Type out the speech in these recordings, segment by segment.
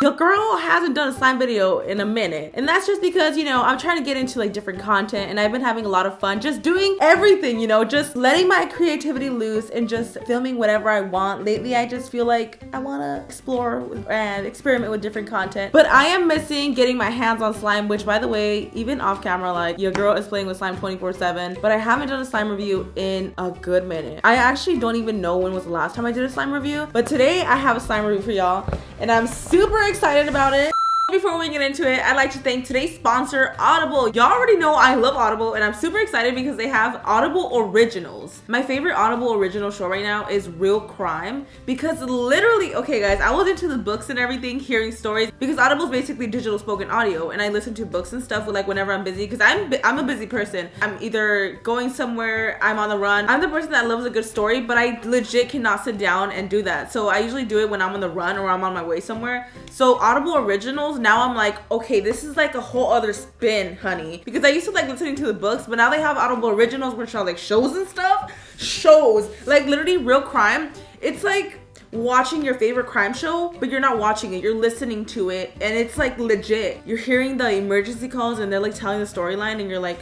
Your girl hasn't done a slime video in a minute, and that's just because, you know, I'm trying to get into like different content, and I've been having a lot of fun just doing everything, you know, just letting my creativity loose and just filming whatever I want. Lately, I just feel like I want to explore and experiment with different content, but I am missing getting my hands on slime, which, by the way, even off camera, like, your girl is playing with slime 24/7, but I haven't done a slime review in a good minute. I actually don't even know when was the last time I did a slime review, but today I have a slime review for y'all, and I'm super excited about it. Before we get into it, I'd like to thank today's sponsor, Audible. Y'all already know I love Audible, and I'm super excited because they have Audible Originals. My favorite Audible original show right now is Real Crime, because literally, okay guys, I was into the books and everything, hearing stories, because Audible is basically digital spoken audio, and I listen to books and stuff like whenever I'm busy, because I'm a busy person. I'm either going somewhere, I'm on the run. I'm the person that loves a good story, but I legit cannot sit down and do that. So I usually do it when I'm on the run or I'm on my way somewhere. So Audible Originals, now I'm like, okay, this is like a whole other spin, honey. Because I used to like listening to the books, but now they have Audible Originals, which are like shows and stuff. Shows, like literally Real Crime. It's like watching your favorite crime show, but you're not watching it, you're listening to it, and it's like legit. You're hearing the emergency calls and they're like telling the storyline, and you're like,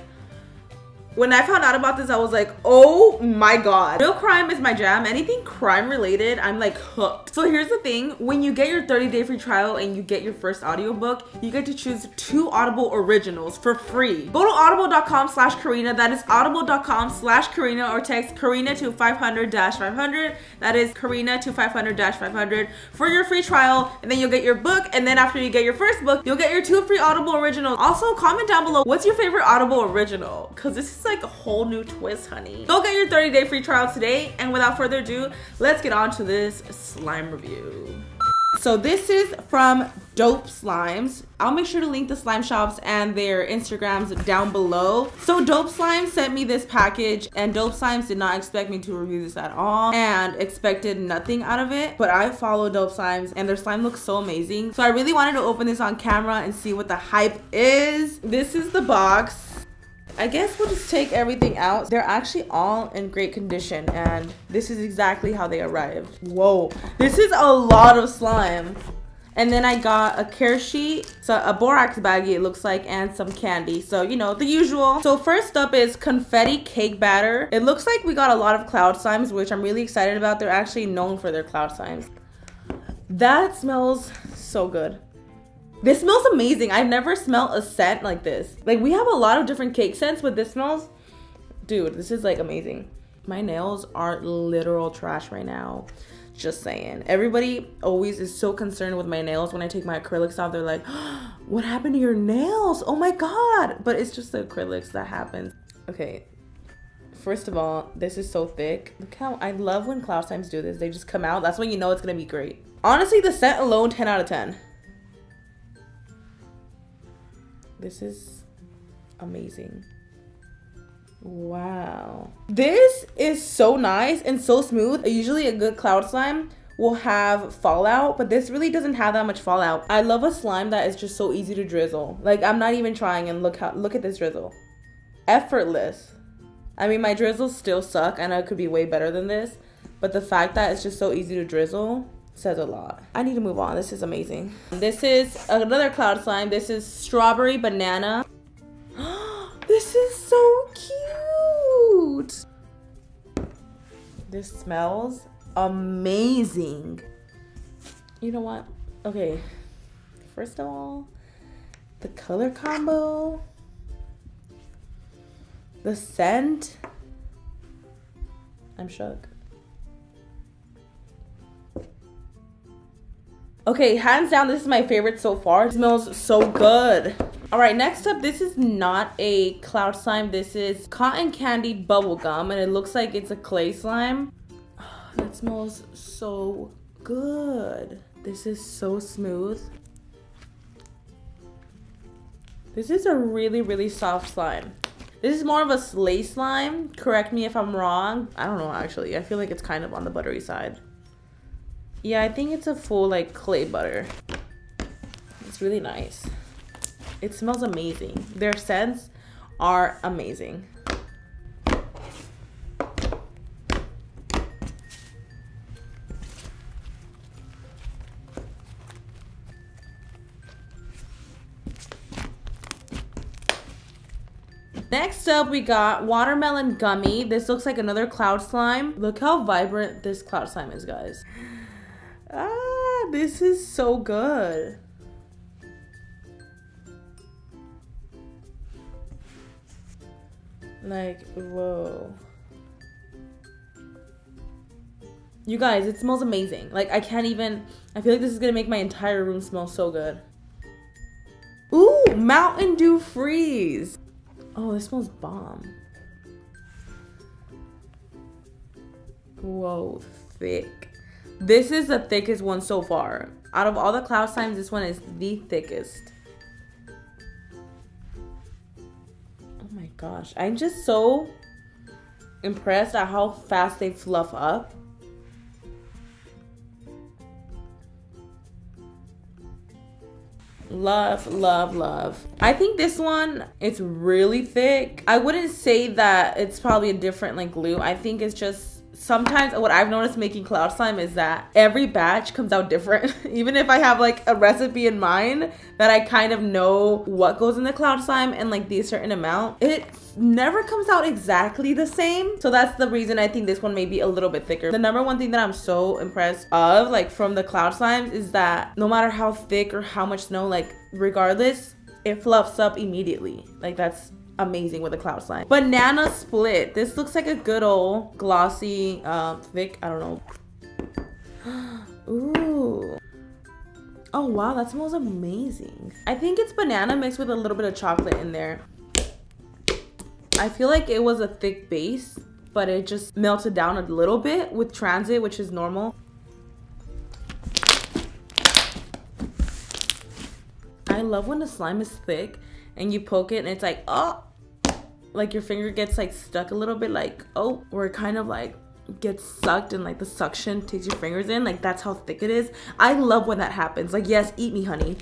when I found out about this, I was like, oh my God. Real Crime is my jam. Anything crime related, I'm like hooked. So here's the thing, when you get your 30-day free trial and you get your first audiobook, you get to choose 2 Audible Originals for free. Go to audible.com/Karina, that is audible.com/Karina, or text Karina to 500-500. That is Karina to 500-500 for your free trial, and then you'll get your book, and then after you get your first book, you'll get your 2 free Audible Originals. Also, comment down below, what's your favorite Audible Original? Because this is like a whole new twist, honey. Go get your 30-day free trial today, and without further ado, let's get on to this slime review. So this is from Dope Slimes. I'll make sure to link the slime shops and their Instagrams down below. So Dope Slimes sent me this package, and Dope Slimes did not expect me to review this at all and expected nothing out of it, but I follow Dope Slimes and their slime looks so amazing. So I really wanted to open this on camera and see what the hype is. This is the box. I guess we'll just take everything out. They're actually all in great condition, and this is exactly how they arrived. Whoa, this is a lot of slime. And then I got a care sheet, so a borax baggie it looks like, and some candy. So, you know, the usual. So first up is confetti cake batter. It looks like we got a lot of cloud slimes, which I'm really excited about. They're actually known for their cloud slimes. That smells so good. This smells amazing. I've never smelled a scent like this. Like, we have a lot of different cake scents, but this smells, dude, this is like amazing. My nails are literal trash right now. Just saying. Everybody always is so concerned with my nails when I take my acrylics off. They're like, oh, what happened to your nails? Oh my God. But it's just the acrylics that happens. Okay. First of all, this is so thick. Look how, I love when Klaus Times do this. They just come out. That's when you know it's gonna be great. Honestly, the scent alone, 10 out of 10. This is amazing. Wow. This is so nice and so smooth. Usually a good cloud slime will have fallout, but this really doesn't have that much fallout. I love a slime that is just so easy to drizzle. Like, I'm not even trying, and look at this drizzle. Effortless. I mean, my drizzles still suck. I know it could be way better than this, but the fact that it's just so easy to drizzle says a lot. I need to move on. This is amazing. This is another cloud slime. This is strawberry banana. This is so cute. This smells amazing. You know what? Okay. First of all, the color combo, the scent. I'm shook. Okay, hands down, this is my favorite so far. It smells so good. All right, next up, this is not a cloud slime. This is cotton candy bubble gum, and it looks like it's a clay slime. Oh, that smells so good. This is so smooth. This is a really, really soft slime. This is more of a slay slime. Correct me if I'm wrong. I don't know, actually. I feel like it's kind of on the buttery side. Yeah, I think it's a full like clay butter. It's really nice. It smells amazing. Their scents are amazing. Next up, we got watermelon gummy. This looks like another cloud slime. Look how vibrant this cloud slime is, guys. Ah, this is so good. Like, whoa. You guys, it smells amazing. Like, I can't even, I feel like this is gonna make my entire room smell so good. Ooh, Mountain Dew Freeze. Oh, this smells bomb. Whoa, thick. This is the thickest one so far. Out of all the cloud slimes, this one is the thickest. Oh my gosh. I'm just so impressed at how fast they fluff up. Love, love, love. I think this one, it's really thick. I wouldn't say that it's probably a different like glue. I think it's just sometimes what I've noticed making cloud slime is that every batch comes out different. Even if I have like a recipe in mind that I kind of know what goes in the cloud slime and like the certain amount, it never comes out exactly the same. So that's the reason I think this one may be a little bit thicker. The number one thing that I'm so impressed of like from the cloud slimes is that no matter how thick or how much snow, like regardless, it fluffs up immediately. Like that's amazing with a cloud slime. Banana split. This looks like a good old glossy, thick, I don't know. Ooh. Oh wow, that smells amazing. I think it's banana mixed with a little bit of chocolate in there. I feel like it was a thick base, but it just melted down a little bit with transit, which is normal. I love when the slime is thick and you poke it and it's like, oh, like your finger gets like stuck a little bit, like, oh, or it kind of like gets sucked and like the suction takes your fingers in. Like that's how thick it is. I love when that happens. Like, yes, eat me, honey.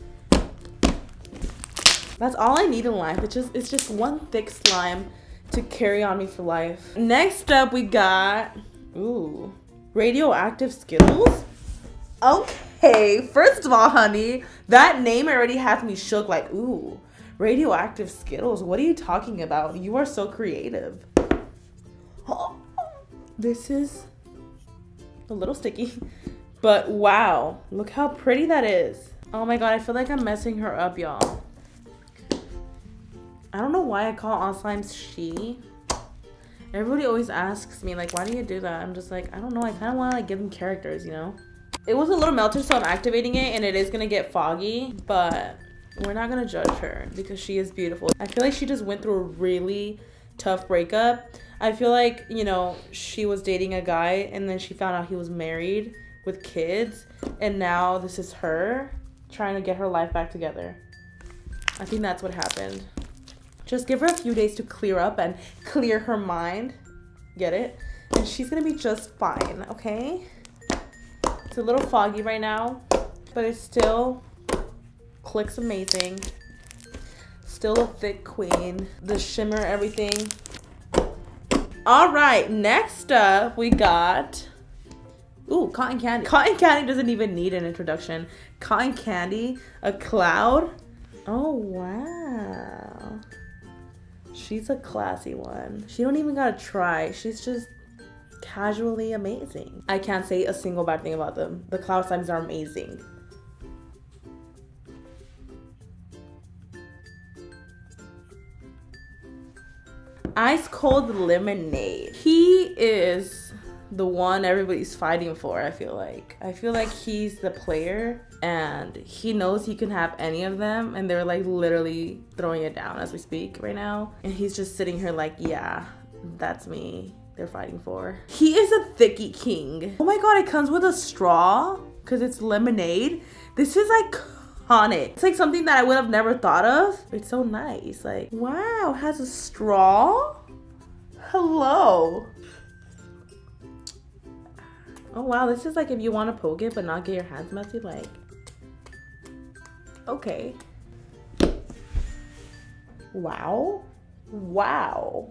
That's all I need in life. It's just one thick slime to carry on me for life. Next up, we got, ooh, radioactive Skittles. Okay, first of all, honey, that name already has me shook. Like, ooh, radioactive Skittles. What are you talking about? You are so creative. Oh, this is a little sticky, but wow, look how pretty that is. Oh my god, I feel like I'm messing her up, y'all. I don't know why I call all slimes she. Everybody always asks me like, why do you do that? I'm just like, I don't know. I kind of want to like give them characters, you know? It was a little melted, so I'm activating it and it is going to get foggy, but we're not going to judge her because she is beautiful. I feel like she just went through a really tough breakup. I feel like, you know, she was dating a guy and then she found out he was married with kids, and now this is her trying to get her life back together. I think that's what happened. Just give her a few days to clear up and clear her mind. Get it? And she's gonna be just fine, okay? It's a little foggy right now, but it still clicks amazing. Still a thick queen. The shimmer, everything. All right, next up we got, ooh, cotton candy. Cotton candy doesn't even need an introduction. Cotton candy, a cloud. Oh, wow. She's a classy one. She don't even gotta try. She's just casually amazing. I can't say a single bad thing about them. The cloud slimes are amazing. Ice cold lemonade. He is the one everybody's fighting for, I feel like. I feel like he's the player and he knows he can have any of them, and they're like literally throwing it down as we speak right now. And he's just sitting here like, yeah, that's me. They're fighting for. He is a Thicky King. Oh my god, it comes with a straw because it's lemonade. This is iconic. It's like something that I would have never thought of. It's so nice. Like, wow, it has a straw. Hello. Oh wow, this is like if you want to poke it but not get your hands messy, like, okay. Wow. Wow.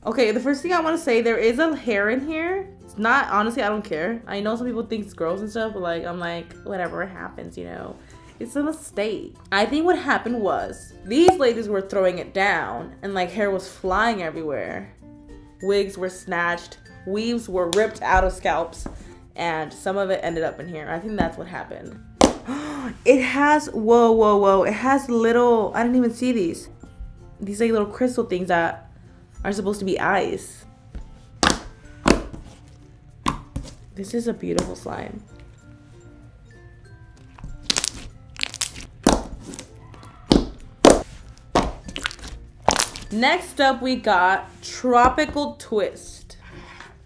Okay, the first thing I want to say, there is a hair in here. It's not, honestly, I don't care. I know some people think it's gross and stuff, but like, I'm like, whatever, it happens, you know. It's a mistake. I think what happened was these ladies were throwing it down and like hair was flying everywhere. Wigs were snatched, weaves were ripped out of scalps, and some of it ended up in here. I think that's what happened. It has, whoa, whoa, whoa. It has little, I didn't even see these. These like little crystal things that are supposed to be eyes. This is a beautiful slime. Next up, we got Tropical Twist.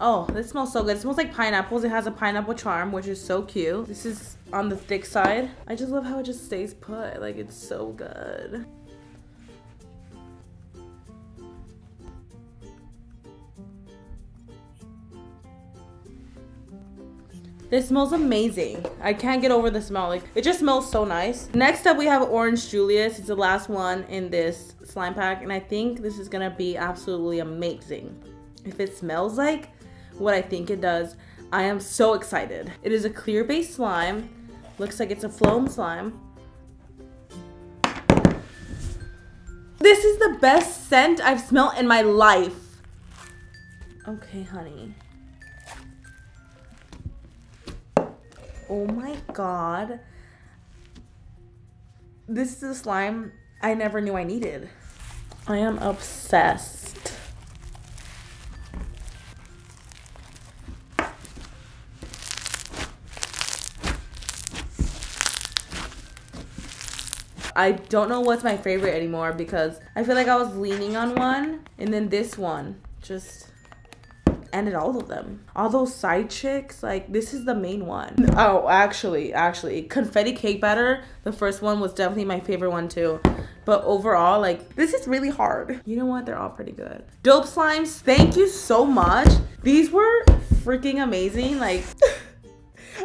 Oh, this smells so good. It smells like pineapples. It has a pineapple charm, which is so cute. This is on the thick side. I just love how it just stays put. Like, it's so good. This smells amazing. I can't get over the smell. Like, it just smells so nice. Next up, we have Orange Julius. It's the last one in this slime pack, and I think this is gonna be absolutely amazing. If it smells like what I think it does, I am so excited. It is a clear base slime. Looks like it's a foam slime. This is the best scent I've smelled in my life. Okay, honey. Oh my god. This is a slime I never knew I needed. I am obsessed. I don't know what's my favorite anymore because I feel like I was leaning on one and then this one just ended all of them. All those side chicks, like this is the main one. Oh, actually, confetti cake batter, the first one was definitely my favorite one too. But overall, like this is really hard. You know what? They're all pretty good. Dope slimes, thank you so much. These were freaking amazing. Like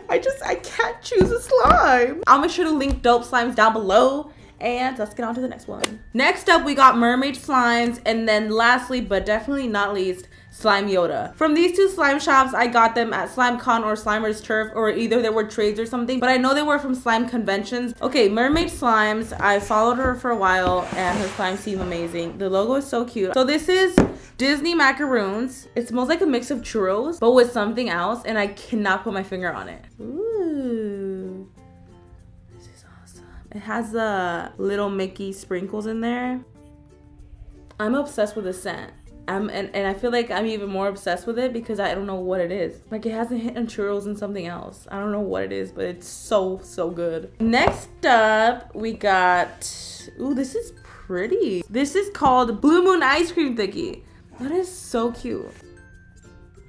I can't choose a slime. I'll make sure to link dope slimes down below. And let's get on to the next one. Next up, we got Mermaid Finds, and then lastly, but definitely not least, Slime Yoda. From these two slime shops, I got them at SlimeCon or Slimer's Turf, or either they were trades or something, but I know they were from slime conventions. Okay, Mermaid Slimes, I followed her for a while, and her slime seem amazing. The logo is so cute. So this is Disney macaroons. It smells like a mix of churros, but with something else, and I cannot put my finger on it. Ooh. It has the little Mickey sprinkles in there. I'm obsessed with the scent. And I feel like I'm even more obsessed with it because I don't know what it is. Like it has a hint of churros and something else. I don't know what it is, but it's so, so good. Next up, we got, ooh, this is pretty. This is called Blue Moon Ice Cream Thicky. That is so cute.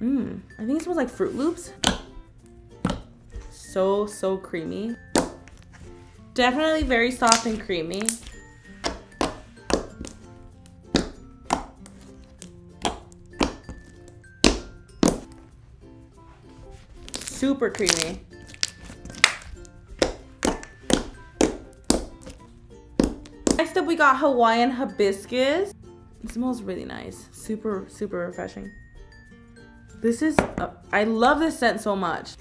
I think it smells like Fruit Loops. So, so creamy. Definitely very soft and creamy. Super creamy. Next up, we got Hawaiian Hibiscus. It smells really nice. Super, super refreshing. This is, I love this scent so much.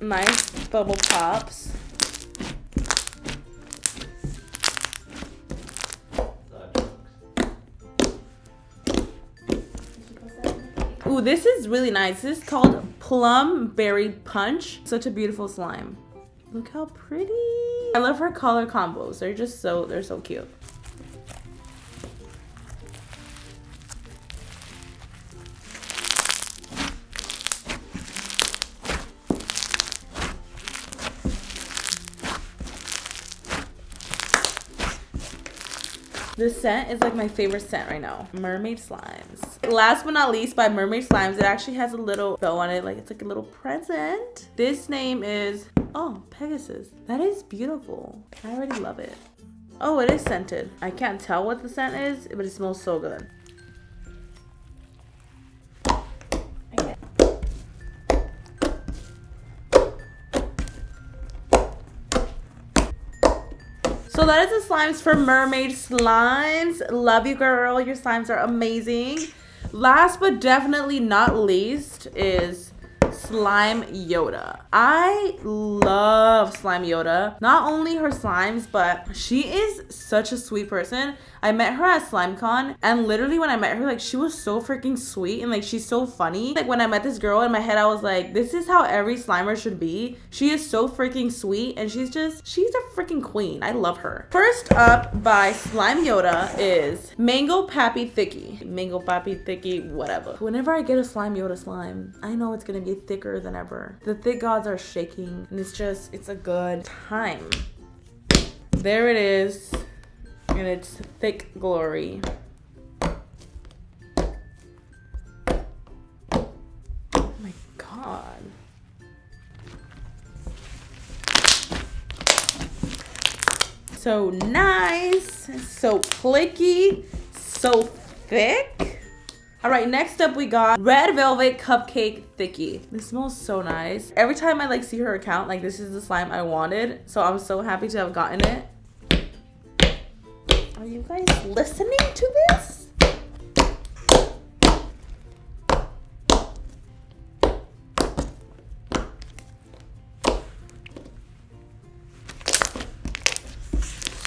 Nice bubble pops. Ooh, this is really nice. This is called Plum Berry Punch. Such a beautiful slime. Look how pretty. I love her color combos. They're just so, they're so cute. This scent is like my favorite scent right now. Mermaid Slimes. Last but not least, by Mermaid Slimes, it actually has a little bow on it. Like it's like a little present. This name is, oh, Pegasus. That is beautiful. I already love it. Oh, it is scented. I can't tell what the scent is, but it smells so good. So that is the slimes for Mermaid Slimes. Love you, girl. Your slimes are amazing. Last but definitely not least is Slime Yoda. I love Slime Yoda. Not only her slimes, but she is such a sweet person. I met her at SlimeCon, and literally when I met her, like, she was so freaking sweet, and like, she's so funny. Like, when I met this girl, in my head I was like, this is how every Slimer should be. She is so freaking sweet, and she's a freaking queen. I love her. First up by Slime Yoda is Mango Pappy Thicky. Mango Pappy Thicky, whatever. Whenever I get a Slime Yoda slime, I know it's gonna be thicker than ever. The thick gods are shaking, and it's a good time. There it is. In its thick glory. Oh my god. So nice, so clicky, so thick. All right, next up we got Red Velvet Cupcake Thicky. This smells so nice. Every time I like see her account, like this is the slime I wanted. So I'm so happy to have gotten it. Are you guys listening to this?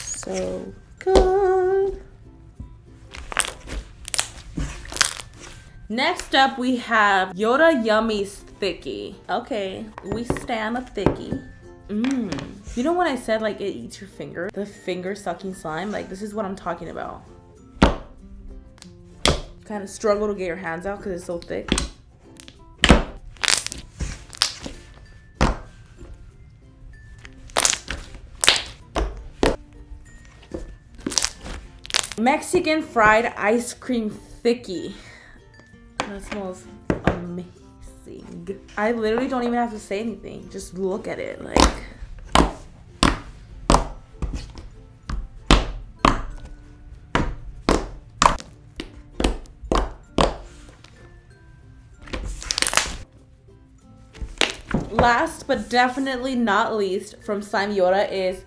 So good. Next up we have Yoda Yummies Thicky. Okay, we stand a thicky. You know when I said like it eats your finger? The finger sucking slime? Like this is what I'm talking about. Kind of struggle to get your hands out because it's so thick. Mexican fried ice cream thicky. That smells amazing. I literally don't even have to say anything. Just look at it. Like, last but definitely not least from Slime Yoda is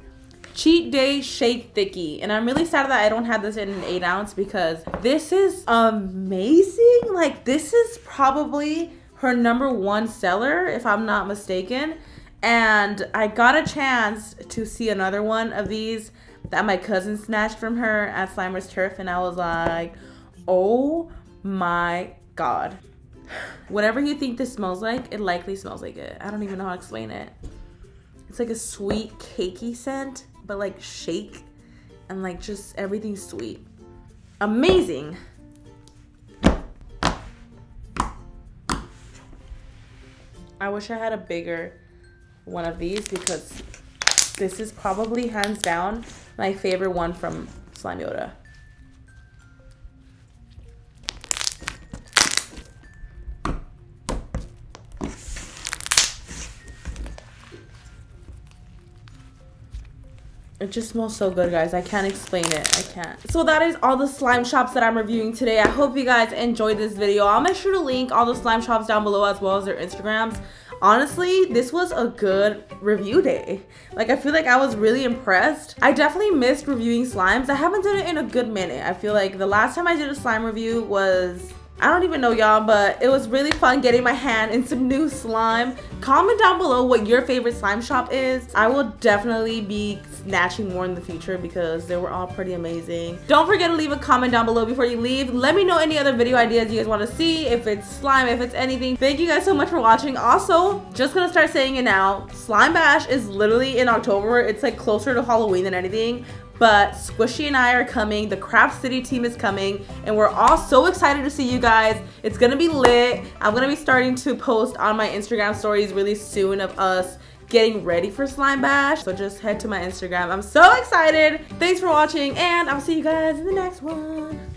Cheat Day Shake Thicky. And I'm really sad that I don't have this in an 8 ounce because this is amazing. Like this is probably her #1 seller if I'm not mistaken. And I got a chance to see another one of these that my cousin snatched from her at Slimer's Turf, and I was like, oh my god. Whatever you think this smells like, it likely smells like it. I don't even know how to explain it. It's like a sweet cakey scent, but like shake and like just everything sweet. Amazing. I wish I had a bigger one of these because this is probably hands down my favorite one from Slime Yoda. It just smells so good, guys. I can't explain it. I can't. So that is all the slime shops that I'm reviewing today. I hope you guys enjoyed this video. I'll make sure to link all the slime shops down below as well as their Instagrams. Honestly, this was a good review day. Like, I feel like I was really impressed. I definitely missed reviewing slimes. I haven't done it in a good minute. I feel like the last time I did a slime review was, I don't even know, y'all, but it was really fun getting my hand in some new slime. Comment down below what your favorite slime shop is. I will definitely be snatching more in the future because they were all pretty amazing. Don't forget to leave a comment down below before you leave. Let me know any other video ideas you guys want to see, if it's slime, if it's anything. Thank you guys so much for watching. Also, just gonna start saying it now, Slime Bash is literally in October. It's like closer to Halloween than anything. But Squishy and I are coming, the Craft City team is coming, and we're all so excited to see you guys. It's gonna be lit. I'm gonna be starting to post on my Instagram stories really soon of us getting ready for Slime Bash. So just head to my Instagram. I'm so excited. Thanks for watching, and I'll see you guys in the next one.